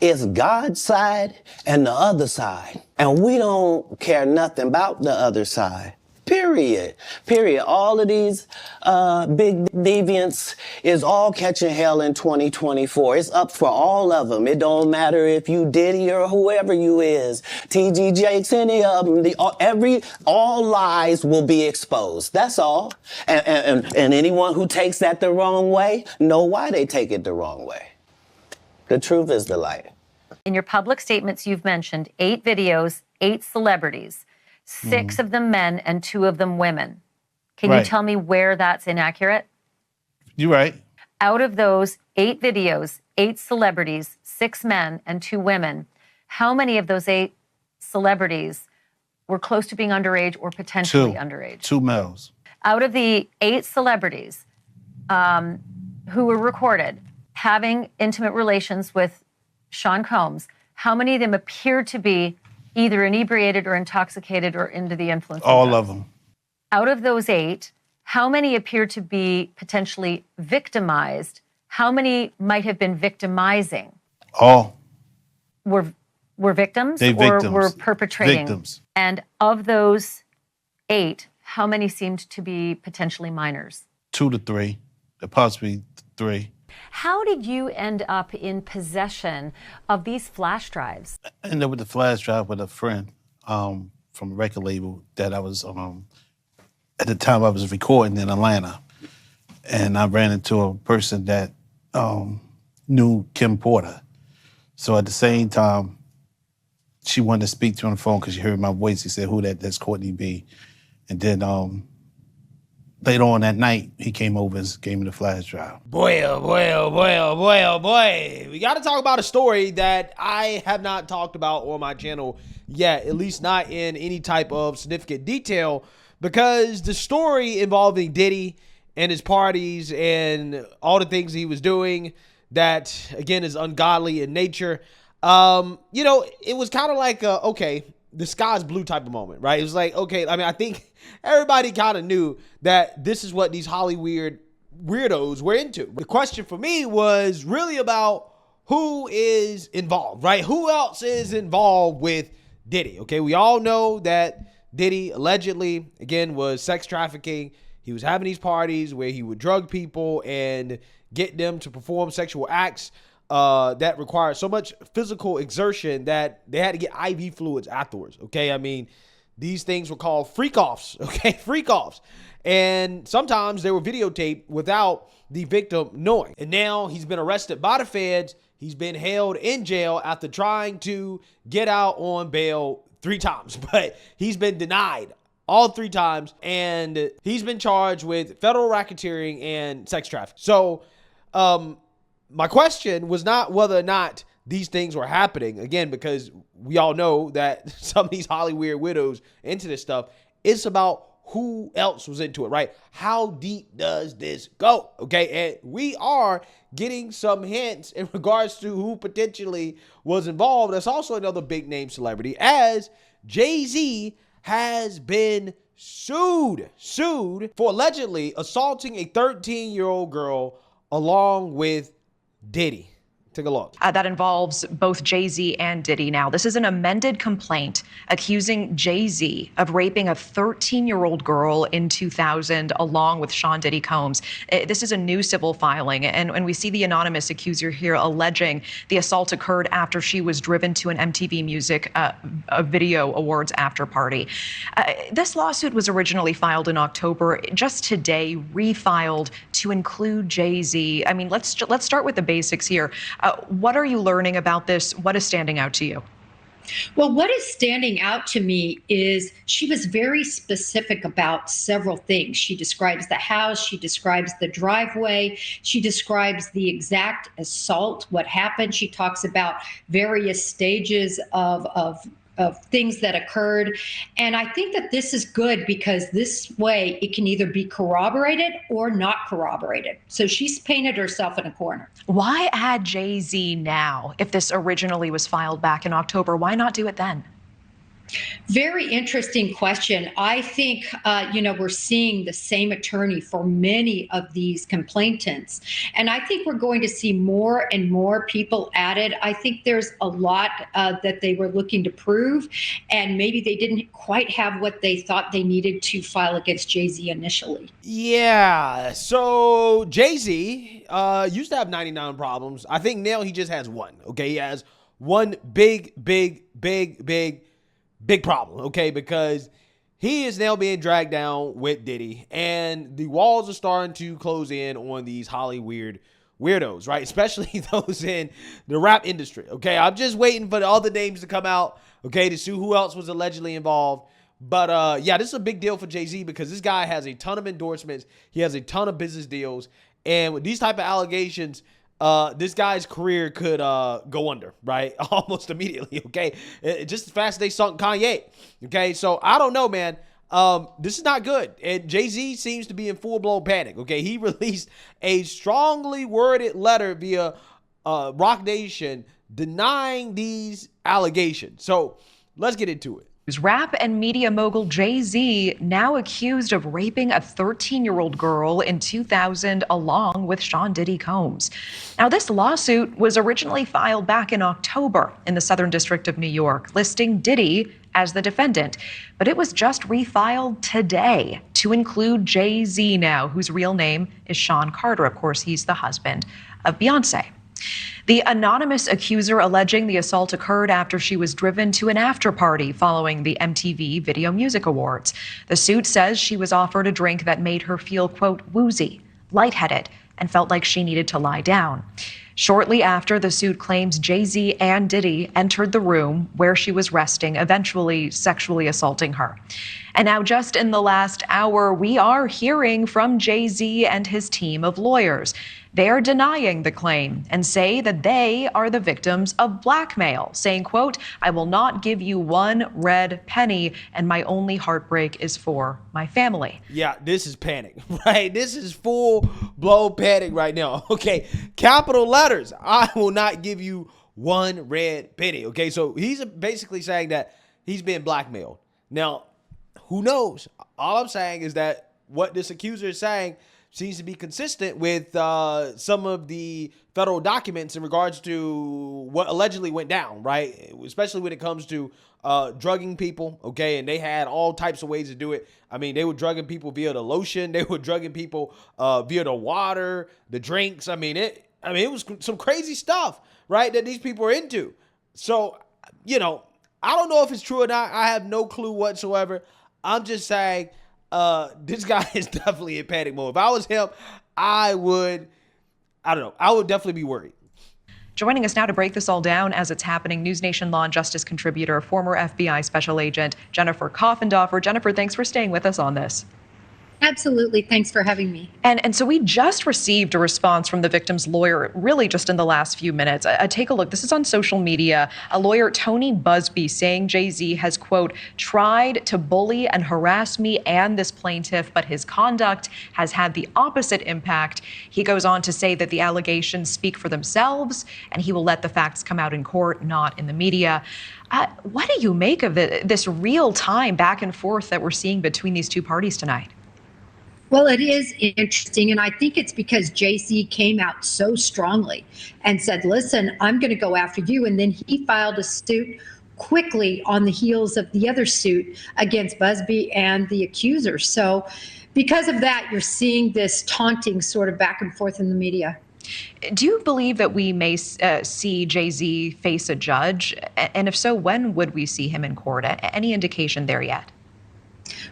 It's God's side and the other side. And we don't care nothing about the other side. Period. Period. All of these big deviants is all catching hell in 2024. It's up for all of them. It don't matter if you Diddy or whoever you is. TG Jakes, any of them. All lies will be exposed. That's all. And anyone who takes that the wrong way, know why they take it the wrong way. The truth is the light. In your public statements, you've mentioned 8 videos, 8 celebrities. 6 of them men and 2 of them women. Can you tell me where that's inaccurate? You're right. Out of those 8 videos, 8 celebrities, 6 men and 2 women, how many of those 8 celebrities were close to being underage or potentially underage? 2 males. Out of the 8 celebrities who were recorded having intimate relations with Sean Combs, how many of them appeared to be either inebriated or intoxicated or under the influence of drugs? All of them. Out of those 8, how many appear to be potentially victimized? How many might have been victimizing? All. Were victims They or victims. were perpetrating? Victims. And of those 8, how many seemed to be potentially minors? 2 to 3, possibly 3. How did you end up in possession of these flash drives? I ended up with the flash drive with a friend from a record label that I was, at the time I was recording in Atlanta. And I ran into a person that knew Kim Porter. So at the same time, she wanted to speak to her on the phone because she heard my voice. He said, who that? That's Courtney B. And then later on that night, he came over and gave me the flash drive. Boy, oh boy, oh boy, oh boy, oh boy. We got to talk about a story that I have not talked about on my channel yet, at least not in any type of significant detail, because the story involving Diddy and his parties and all the things he was doing that, again, is ungodly in nature. It was kind of like, okay, the sky's blue type of moment, right? It was like, okay, I think everybody kind of knew that this is what these Hollywood weirdos were into. The question for me was really about who is involved, right? Who else is involved with Diddy? Okay, we all know that Diddy allegedly, again, was sex trafficking. He was having these parties where he would drug people and get them to perform sexual acts that required so much physical exertion that they had to get IV fluids afterwards, okay? These things were called freak-offs, okay? Freak-offs. And sometimes they were videotaped without the victim knowing. And now he's been arrested by the feds. He's been held in jail after trying to get out on bail 3 times. But he's been denied all 3 times. And he's been charged with federal racketeering and sex trafficking. So my question was not whether or not these things were happening, again, because we all know that some of these Hollywood widows into this stuff. It's about who else was into it, right? How deep does this go? Okay, and we are getting some hints in regards to who potentially was involved. That's also another big name celebrity, as Jay-Z has been sued for allegedly assaulting a 13-year-old girl along with Diddy. Take a look. That involves both Jay-Z and Diddy now. This is an amended complaint accusing Jay-Z of raping a 13-year-old girl in 2000 along with Sean Diddy Combs. This is a new civil filing, and we see the anonymous accuser here alleging the assault occurred after she was driven to an MTV Music Video Awards after party. This lawsuit was originally filed in October, just today refiled to include Jay-Z. Let's start with the basics here. What are you learning about this? What is standing out to you? Well, what is standing out to me is she was very specific about several things. She describes the house, she describes the driveway, she describes the exact assault, what happened. She talks about various stages of things that occurred. And I think that this is good because this way it can either be corroborated or not corroborated. So she's painted herself in a corner. Why add Jay-Z now if this originally was filed back in October? Why not do it then? Very interesting question. I think, we're seeing the same attorney for many of these complainants. And I think we're going to see more and more people added. I think there's a lot that they were looking to prove, and maybe they didn't quite have what they thought they needed to file against Jay-Z initially. Yeah, so Jay-Z used to have 99 problems. I think now he just has one, okay? He has one big problem, okay? Because he is now being dragged down with Diddy, and the walls are starting to close in on these Hollywood weirdos, right? Especially those in the rap industry, okay? I'm just waiting for all the names to come out, okay, to see who else was allegedly involved. But yeah, this is a big deal for Jay-Z because this guy has a ton of endorsements. He has a ton of business deals. And with these type of allegations, this guy's career could go under, right? Almost immediately, okay? Just as fast as they sunk Kanye, okay? So I don't know, man. This is not good. And Jay-Z seems to be in full-blown panic, okay? He released a strongly worded letter via Roc Nation denying these allegations. So let's get into it. Rap and media mogul Jay-Z now accused of raping a 13-year-old girl in 2000 along with Sean Diddy Combs. Now, this lawsuit was originally filed back in October in the Southern District of New York, listing Diddy as the defendant. But it was just refiled today to include Jay-Z now, whose real name is Shawn Carter. Of course, he's the husband of Beyonce. The anonymous accuser alleging the assault occurred after she was driven to an after party following the MTV Video Music Awards. The suit says she was offered a drink that made her feel, quote, woozy, lightheaded, and felt like she needed to lie down. Shortly after, the suit claims Jay-Z and Diddy entered the room where she was resting, eventually sexually assaulting her. And now, just in the last hour, we are hearing from Jay-Z and his team of lawyers. They are denying the claim and say that they are the victims of blackmail, saying, quote, I will not give you one red penny, and my only heartbreak is for my family. Yeah, this is panic, right? This is full-blown panic right now. Okay, capital letters. I will not give you one red penny. Okay, so he's basically saying that he's being blackmailed. Now, who knows? All I'm saying is that what this accuser is saying seems to be consistent with some of the federal documents in regards to what allegedly went down, right? Especially when it comes to drugging people, okay? And they had all types of ways to do it. I mean, they were drugging people via the lotion. They were drugging people via the water, the drinks. I mean, it was some crazy stuff, right, that these people are into. So, I don't know if it's true or not. I have no clue whatsoever. I'm just saying this guy is definitely in panic mode. If I was him, I would definitely be worried. Joining us now to break this all down as it's happening, News Nation Law and Justice contributor, former FBI Special Agent Jennifer Coffendorfer. Jennifer, thanks for staying with us on this. Absolutely. Thanks for having me. And so we just received a response from the victim's lawyer, really just in the last few minutes. Take a look. This is on social media. A lawyer, Tony Busby, saying Jay-Z has, quote, tried to bully and harass me and this plaintiff, but his conduct has had the opposite impact. He goes on to say that the allegations speak for themselves, and he will let the facts come out in court, not in the media. What do you make of this real-time back and forth that we're seeing between these two parties tonight? Well, it is interesting, and I think it's because Jay-Z came out so strongly and said, listen, I'm going to go after you. And then he filed a suit quickly on the heels of the other suit against Busby and the accuser. So because of that, you're seeing this taunting sort of back and forth in the media. Do you believe that we may see Jay-Z face a judge? And if so, when would we see him in court? Any indication there yet?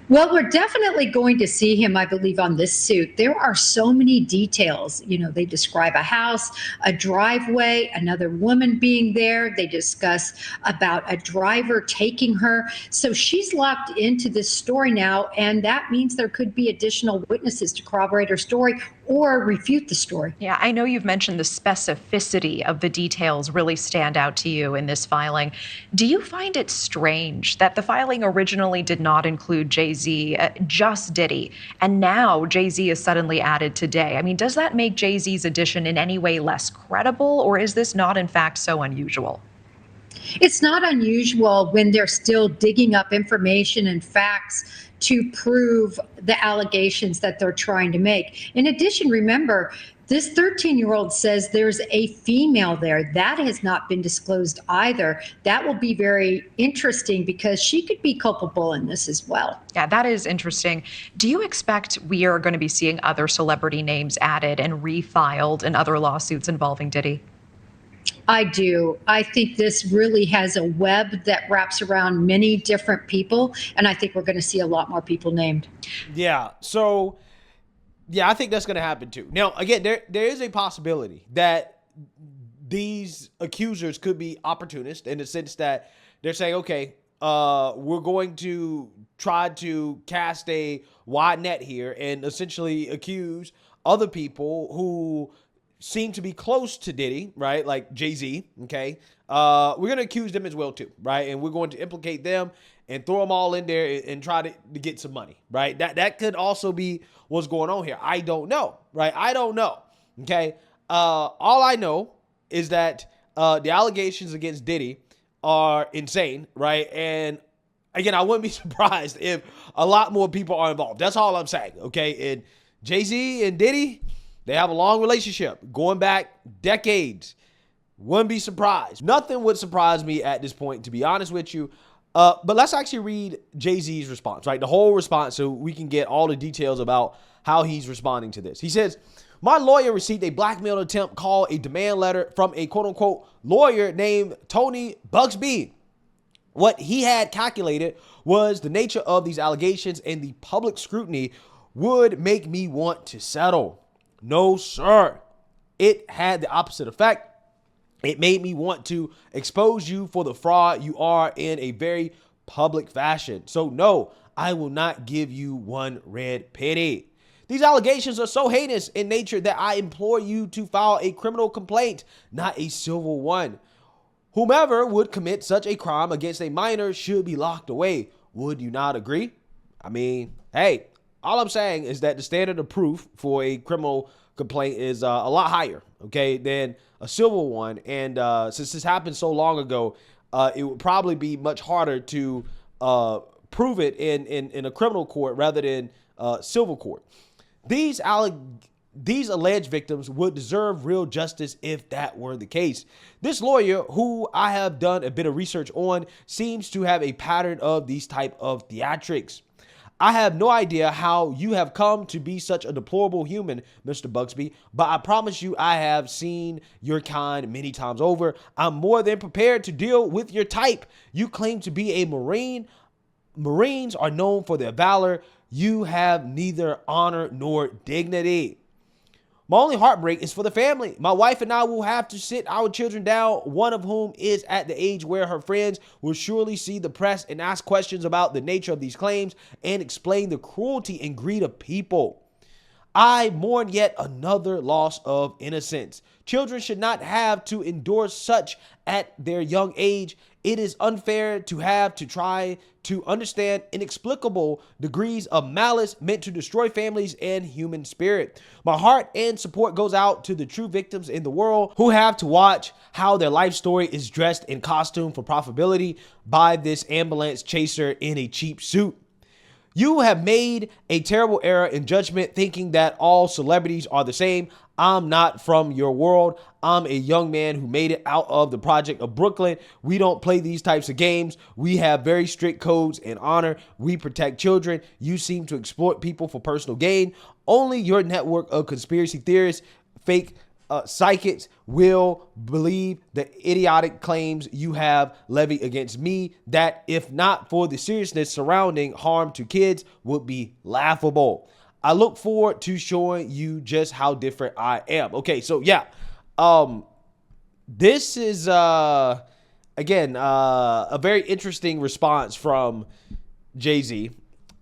Well, we're definitely going to see him, I believe, on this suit. There are so many details. They describe a house, a driveway, another woman being there. They discuss about a driver taking her. So she's locked into this story now, and that means there could be additional witnesses to corroborate her story or refute the story. Yeah, I know you've mentioned the specificity of the details really stand out to you in this filing. Do you find it strange that the filing originally did not include Jay-Z, just Diddy, and now Jay-Z is suddenly added today? I mean, does that make Jay-Z's addition in any way less credible, or is this not in fact so unusual? It's not unusual when they're still digging up information and facts to prove the allegations that they're trying to make. In addition, remember, this 13-year-old says there's a female there. That has not been disclosed either. That will be very interesting because she could be culpable in this as well. Yeah, that is interesting. Do you expect we are going to be seeing other celebrity names added and refiled in other lawsuits involving Diddy? I do. I think this really has a web that wraps around many different people, and I think we're going to see a lot more people named. Yeah. So, yeah, I think that's going to happen too. Now, again, there is a possibility that these accusers could be opportunists in the sense that they're saying, okay, we're going to try to cast a wide net here and essentially accuse other people who seem to be close to Diddy, right? Like Jay-Z, okay? We're going to accuse them as well too, right? And we're going to implicate them and throw them all in there and try to get some money, right? That could also be what's going on here. I don't know, right? I don't know, okay? All I know is that the allegations against Diddy are insane, right? And again, I wouldn't be surprised if a lot more people are involved. That's all I'm saying, okay? And Jay-Z and Diddy, they have a long relationship going back decades. Wouldn't be surprised. Nothing would surprise me at this point, to be honest with you. But let's actually read Jay-Z's response, right? The whole response so we can get all the details about how he's responding to this. He says, my lawyer received a blackmail attempt called a demand letter from a quote-unquote lawyer named Tony Bugsby. What he had calculated was the nature of these allegations and the public scrutiny would make me want to settle. No, sir. It had the opposite effect. It made me want to expose you for the fraud you are in a very public fashion. So no, I will not give you one red penny. These allegations are so heinous in nature that I implore you to file a criminal complaint, not a civil one. Whomever would commit such a crime against a minor should be locked away. Would you not agree? I mean, hey, all I'm saying is that the standard of proof for a criminal complaint is a lot higher, okay, than a civil one. And since this happened so long ago, it would probably be much harder to prove it in a criminal court rather than civil court. These alleged victims would deserve real justice if that were the case. This lawyer, who I have done a bit of research on, seems to have a pattern of these type of theatrics. I have no idea how you have come to be such a deplorable human, Mr. Bugsby, but I promise you I have seen your kind many times over. I'm more than prepared to deal with your type. You claim to be a Marine. Marines are known for their valor. You have neither honor nor dignity. My only heartbreak is for the family. My wife and I will have to sit our children down, one of whom is at the age where her friends will surely see the press and ask questions about the nature of these claims and explain the cruelty and greed of people. I mourn yet another loss of innocence. Children should not have to endure such at their young age. It is unfair to have to try to understand inexplicable degrees of malice meant to destroy families and human spirit. My heart and support goes out to the true victims in the world who have to watch how their life story is dressed in costume for profitability by this ambulance chaser in a cheap suit. You have made a terrible error in judgment thinking that all celebrities are the same. I'm not from your world. I'm a young man who made it out of the project of Brooklyn. We don't play these types of games. We have very strict codes and honor. We protect children. You seem to exploit people for personal gain. Only your network of conspiracy theorists, fake psychics will believe the idiotic claims you have levied against me that, if not for the seriousness surrounding harm to kids, would be laughable. I look forward to showing you just how different I am. Okay, so yeah, this is again a very interesting response from Jay-Z.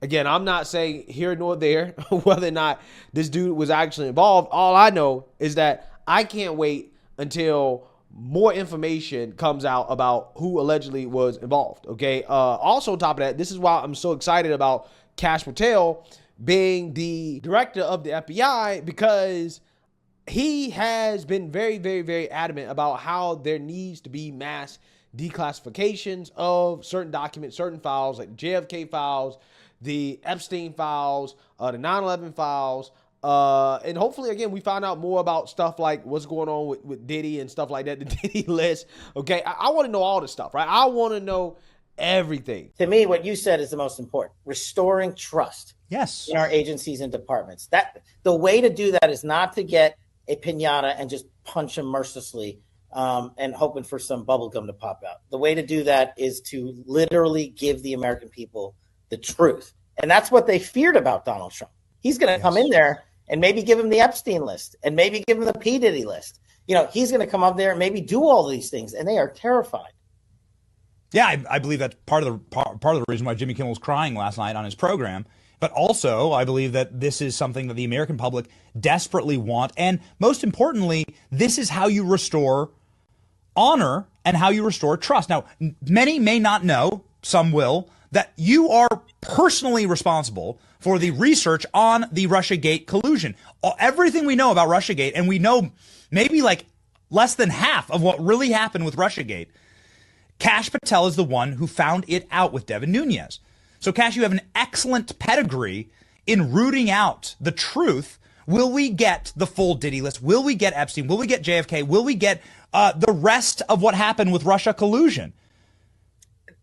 Again, I'm not saying here nor there whether or not this dude was actually involved. All I know is that I can't wait until more information comes out about who allegedly was involved. Okay. Also on top of that, this is why I'm so excited about Kash Patel being the director of the FBI, because he has been very, very, very adamant about how there needs to be mass declassifications of certain documents, certain files, like JFK files, the Epstein files, the 9/11 files. And hopefully, again, we find out more about stuff like what's going on with Diddy and stuff like that, the Diddy list. Okay, I want to know all this stuff, right? I want to know everything. To me, what you said is the most important. Restoring trust. Yes. In our agencies and departments. That the way to do that is not to get a piñata and just punch him mercilessly and hoping for some bubble gum to pop out. The way to do that is to literally give the American people the truth. And that's what they feared about Donald Trump. He's going to come in there and maybe give him the Epstein list and maybe give him the P. Diddy list. You know, he's going to come up there and maybe do all these things, and they are terrified. Yeah, I believe that's part of the reason why Jimmy Kimmel was crying last night on his program. But also, I believe that this is something that the American public desperately want. And most importantly, this is how you restore honor and how you restore trust. Now, many may not know, some will, that you are personally responsible for the research on the Russiagate collusion. Everything we know about Russiagate, and we know maybe like less than half of what really happened with Russiagate, Kash Patel is the one who found it out with Devin Nunes. So, Kash, you have an excellent pedigree in rooting out the truth. Will we get the full Diddy list? Will we get Epstein? Will we get JFK? Will we get the rest of what happened with Russia collusion?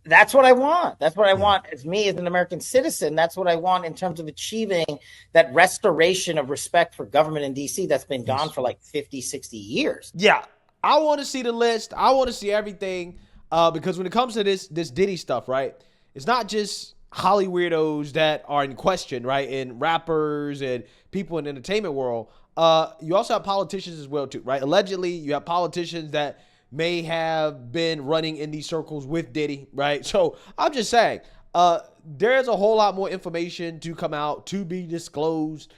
That's what I want. That's what I want as me as an American citizen. That's what I want in terms of achieving that restoration of respect for government in D.C. that's been gone for like 50, 60 years. Yeah, I want to see the list. I want to see everything because when it comes to this Diddy stuff, right, it's not just Holly weirdos that are in question, right, and rappers and people in the entertainment world. You also have politicians as well, too, right? Allegedly, you have politicians that may have been running in these circles with Diddy, right? So I'm just saying, there's a whole lot more information to come out, to be disclosed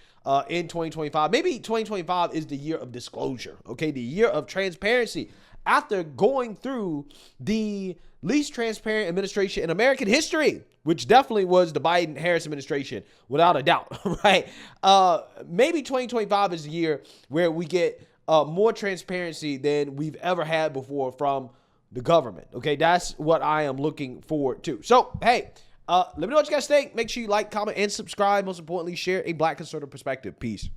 in 2025. Maybe 2025 is the year of disclosure, okay? The year of transparency. After going through the least transparent administration in American history, which definitely was the Biden-Harris administration, without a doubt, right? Maybe 2025 is the year where we get more transparency than we've ever had before from the government, okay? That's what I am looking forward to. So, hey, let me know what you guys think. Make sure you like, comment, and subscribe. Most importantly, share a Black conservative perspective. Peace.